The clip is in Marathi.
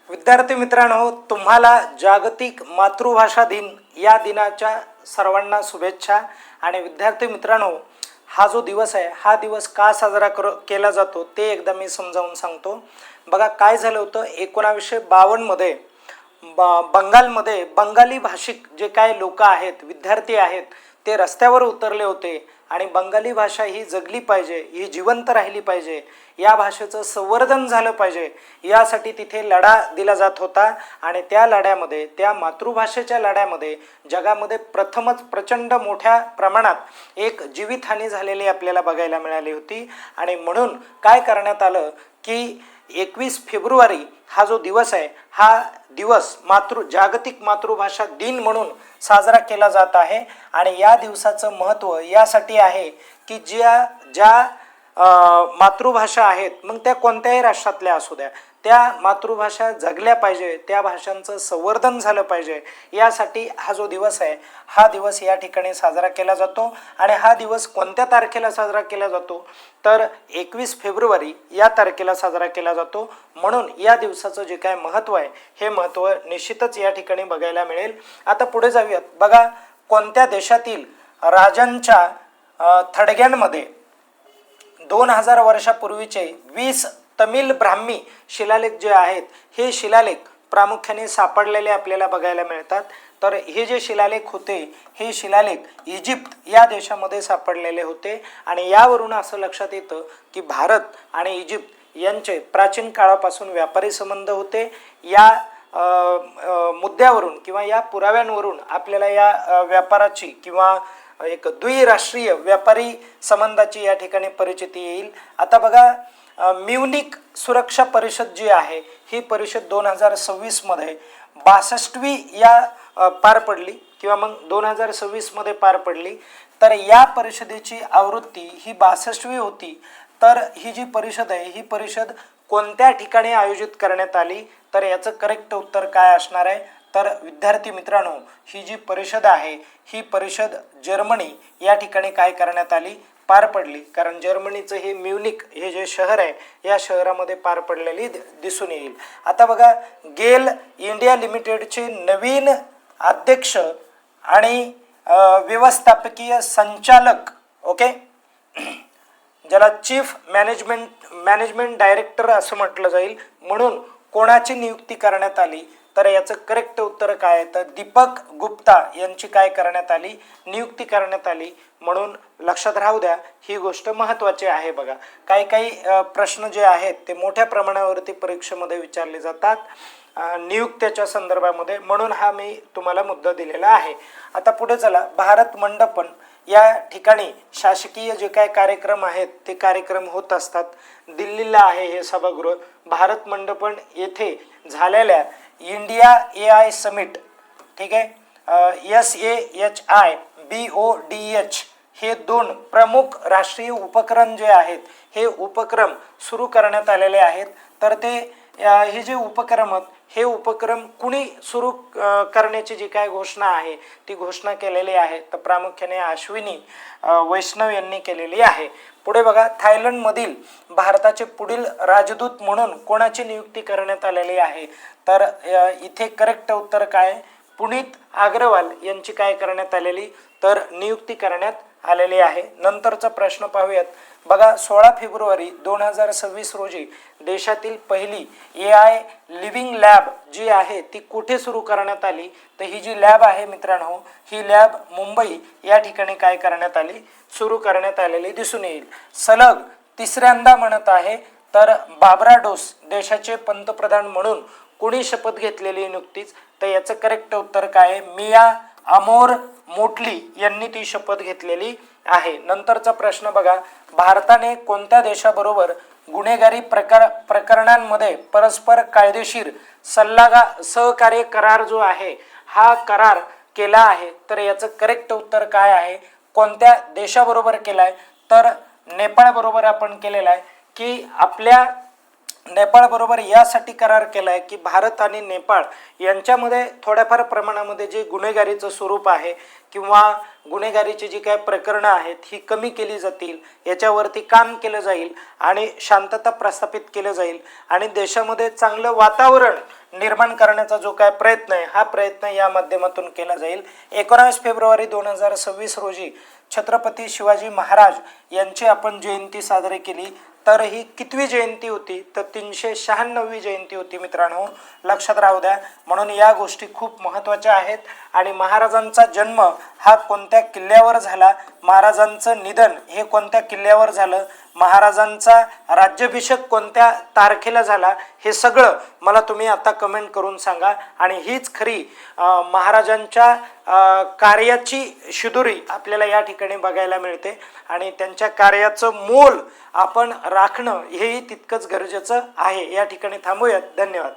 विद्यार्थी मित्रांनो, तुम्हाला जागतिक मातृभाषा दिन या दिनाच्या सर्वांना शुभेच्छा। आणि विद्यार्थी मित्रांनो, हा जो दिवस आहे हा दिवस का साजरा केला जातो ते एकदा मी समजावून सांगतो। बघा काय झालं होतं 1952 मध्ये बंगालमध्ये बंगाली भाषिक जे काही लोक आहेत, विद्यार्थी आहेत, ते रस्त्यावर उतरले होते आणि बंगाली भाषा ही जगली पाहिजे, ही जिवंत राहिली पाहिजे, या भाषेचं संवर्धन झालं पाहिजे यासाठी तिथे लढा दिला जात होता। आणि त्या लढ्यामध्ये, त्या मातृभाषेच्या लढ्यामध्ये जगामध्ये प्रथमच प्रचंड मोठ्या प्रमाणात एक जीवितहानी झालेली आपल्याला बघायला मिळाली होती। आणि म्हणून काय करण्यात आलं की 21 फेब्रुवारी हा जो दिवस आहे हा दिवस जागतिक मातृभाषा दिन म्हणून साजरा केला जात आहे। आणि या दिवसाचं महत्त्व यासाठी आहे की ज्या मातृभाषा आहेत, मग त्या कोणत्याही राष्ट्रातल्या असू द्या, त्या मातृभाषा जगल्या पाहिजे, त्या भाषांचं संवर्धन झालं पाहिजे, यासाठी हा जो दिवस आहे हा दिवस या ठिकाणी साजरा केला जातो। आणि हा दिवस कोणत्या तारखेला साजरा केला जातो तर 21 फेब्रुवारी या तारखेला साजरा केला जातो। म्हणून या दिवसाचं जे काय महत्त्व आहे हे महत्त्व निश्चितच या ठिकाणी बघायला मिळेल। आता पुढे जाऊयात। बघा कोणत्या देशातील राजांच्या थडग्यांमध्ये 2000 वर्षापूर्वीचे 20 तमिळ ब्राह्मी शिलालेख जे आहेत हे शिलालेख प्रामुख्याने सापडलेले आपल्याला बघायला मिळतात। तर हे जे शिलालेख होते हे शिलालेख इजिप्त या देशामध्ये सापडलेले होते। आणि यावरून असं लक्षात येतं की भारत आणि इजिप्त यांचे प्राचीन काळापासून व्यापारी संबंध होते। या मुद्द्यावरून किंवा या पुराव्यांवरून आपल्याला या व्यापाराची किंवा एक द्विराष्ट्रीय व्यापारी संबंधाची या ठिकाणी परिचिती येईल। आता बघा म्युनिक सुरक्षा परिषद जी आहे ही परिषद 2026 मध्ये 62वी या पार पडली किंवा मग 2026 मध्ये पार पडली। तर या परिषदेची आवृत्ती ही 62वी होती। तर ही जी परिषद आहे ही परिषद कोणत्या ठिकाणी आयोजित करण्यात आली तर याचं करेक्ट उत्तर काय असणार आहे तर विद्यार्थी मित्रांनो, ही जी परिषद आहे ही परिषद जर्मनी या ठिकाणी काय करण्यात आली, पार पडली। कारण जर्मनीचं हे म्युनिक हे जे शहर आहे या शहरामध्ये पार पडलेली दिसून येईल। आता बघा गेल इंडिया लिमिटेडचे नवीन अध्यक्ष आणि व्यवस्थापकीय संचालक, ओके, ज्याला चीफ मॅनेजमेंट डायरेक्टर असं म्हटलं जाईल, म्हणून कोणाची नियुक्ती करण्यात आली तर याचं करेक्ट उत्तर काय आहे तर दीपक गुप्ता यांची काय करण्यात आली, नियुक्ती करण्यात आली। म्हणून लक्षात राहू द्या, ही गोष्ट महत्त्वाची आहे। बघा काही प्रश्न जे आहेत ते मोठ्या प्रमाणावरती परीक्षेमध्ये विचारले जातात नियुक्त्याच्या संदर्भामध्ये, म्हणून हा मी तुम्हाला मुद्दा दिलेला आहे। आता पुढे चला, भारत मंडपन या ठिकाणी शासकीय जे काय कार्यक्रम आहेत ते कार्यक्रम होत असतात। दिल्लीला आहे हे सभागृह। भारत मंडपन येथे झालेल्या इंडिया AI समिट, ठीक आहे, SAHIBODH हे 2 प्रमुख राष्ट्रीय उपक्रम जे आहेत हे उपक्रम सुरू करण्यात आलेले आहेत। तर ते हे जे उपक्रम आहेत हे उपक्रम कुणी सुरू करण्याची जी काय घोषणा आहे ती घोषणा केलेली आहे तर प्रामुख्याने अश्विनी वैष्णव यांनी केलेली आहे। पुढे बघा, थायलंडमधील भारताचे पुढील राजदूत म्हणून कोणाची नियुक्ती करण्यात आलेली आहे तर इथे करेक्ट उत्तर काय, पुनीत अग्रवाल यांची काय करण्यात आलेली तर नियुक्ती करण्यात आलेली आहे। नंतरचा प्रश्न पाहूयात। बघा 16 फेब्रुवारी 2026 रोजी देशातील पहिली AI लिव्हिंग लॅब जी आहे ती कुठे सुरू करण्यात आली तर ही जी लॅब आहे मित्रांनो ही लॅब मुंबई या ठिकाणी काय करण्यात आली, सुरू करण्यात आलेली दिसून येईल। सलग तिसऱ्यांदा म्हणत आहे तर बार्बाडोस देशाचे पंतप्रधान म्हणून कोणी शपथ घेतलेली नुकतीच तर याचं करेक्ट उत्तर काय आहे, मिया अमोर मोटली यांनी ती शपथ घेतलेली आहे। नंतरचा प्रश्न बघा, भारताने कोणत्या देशाबरोबर गुन्हेगारी प्रकरणांमध्ये परस्पर कायदेशीर सहकार्य करार जो आहे हा करार केला आहे तर याचं करेक्ट उत्तर काय आहे, कोणत्या देशाबरोबर केलाय तर नेपाळ बरोबर आपण केलेला आहे। की आपल्या नेपाळबरोबर यासाठी करार केला आहे की भारत आणि नेपाळ यांच्यामध्ये थोड्याफार प्रमाणामध्ये जे गुन्हेगारीचं स्वरूप आहे किंवा गुन्हेगारीची जी काही प्रकरणं आहेत ही कमी केली जातील, याच्यावरती काम केलं जाईल आणि शांतता प्रस्थापित केलं जाईल आणि देशामध्ये चांगलं वातावरण निर्माण करण्याचा जो काय प्रयत्न आहे हा प्रयत्न या माध्यमातून केला जाईल. 19 फेब्रुवारी 2026 रोजी छत्रपती शिवाजी महाराज यांची आपण जयंती साजरी केली. तर ही कितवी जयंती होती? तर 396वी जयंती होती मित्रांनो, लक्षात राहू द्या. म्हणून या गोष्टी खूप महत्त्वाच्या आहेत. आणि महाराजांचा जन्म हा कोणत्या किल्ल्यावर झाला, महाराजांचं निधन हे कोणत्या किल्ल्यावर झालं, महाराजांचा राज्याभिषेक कोणत्या तारखेला झाला, हे सगळं मला तुम्ही आता कमेंट करून सांगा. आणि हीच खरी महाराजांच्या कार्याची शिदोरी आपल्याला या ठिकाणी बघायला मिळते आणि त्यांच्या कार्याचं मोल आपण राखणं हेही तितकंच गरजेचं आहे. या ठिकाणी थांबूयात. धन्यवाद.